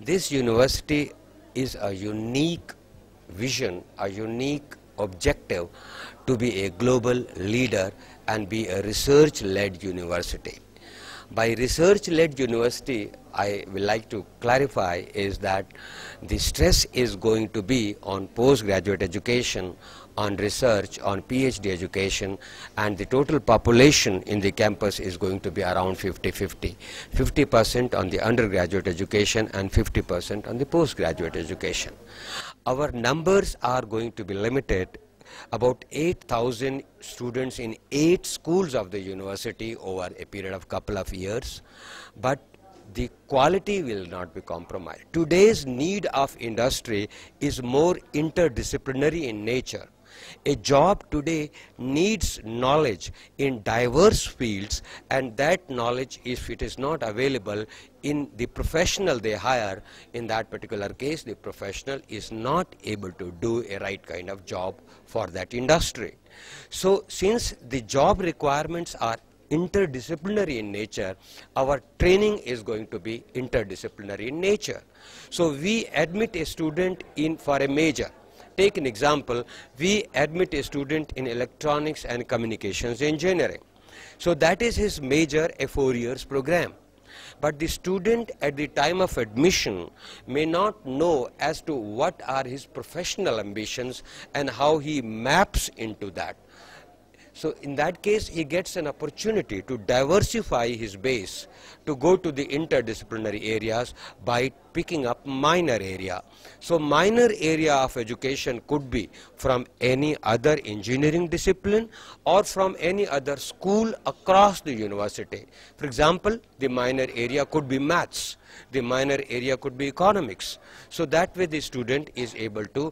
This university is a unique vision, a unique objective to be a global leader and be a research-led university. By research-led university, I will like to clarify is that the stress is going to be on postgraduate education, on research, on PhD education, and the total population in the campus is going to be around 50-50. 50% on the undergraduate education and 50% on the postgraduate education. Our numbers are going to be limited. About 8,000 students in 8 schools of the university over a period of couple of years, but the quality will not be compromised. Today's need of industry is more interdisciplinary in nature. A job today needs knowledge in diverse fields, and that knowledge, if it is not available in the professional they hire, in that particular case the professional is not able to do a right kind of job for that industry. So since the job requirements are interdisciplinary in nature, our training is going to be interdisciplinary in nature. So we admit a student in for a major. Take an example, we admit a student in electronics and communications engineering. So that is his major, a 4 years program. But the student at the time of admission may not know as to what are his professional ambitions and how he maps into that. So in that case, he gets an opportunity to diversify his base, to go to the interdisciplinary areas by picking up minor area. So minor area of education could be from any other engineering discipline or from any other school across the university. For example, the minor area could be maths, the minor area could be economics. So that way the student is able to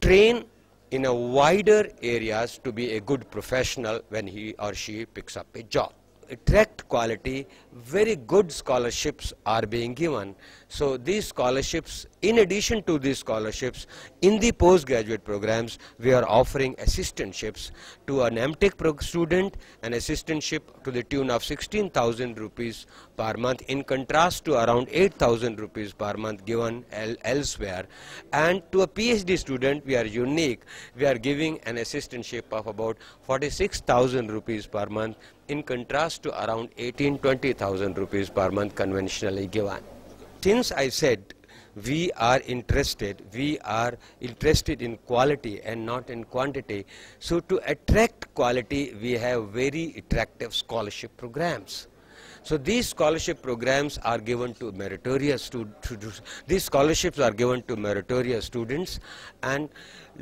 train in a wider areas to be a good professional when he or she picks up a job. Attract quality, very good scholarships are being given. So these scholarships, in addition to these scholarships, in the postgraduate programs, we are offering assistantships to an MTech student, an assistantship to the tune of 16,000 rupees per month, in contrast to around 8,000 rupees per month given elsewhere. And to a PhD student, we are unique. We are giving an assistantship of about 46,000 rupees per month, in contrast to around 18-20,000 rupees per month conventionally given. Since I said we are interested in quality and not in quantity, so to attract quality we have very attractive scholarship programs. So these scholarship programs are given to meritorious students. These scholarships are given to meritorious students, and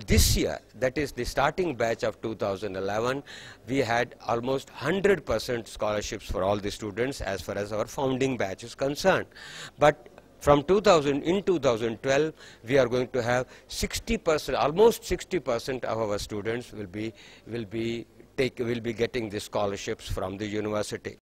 this year, that is the starting batch of 2011, we had almost 100% scholarships for all the students as far as our founding batch is concerned. But from 2012, we are going to have 60%, almost 60% of our students will be getting the scholarships from the university.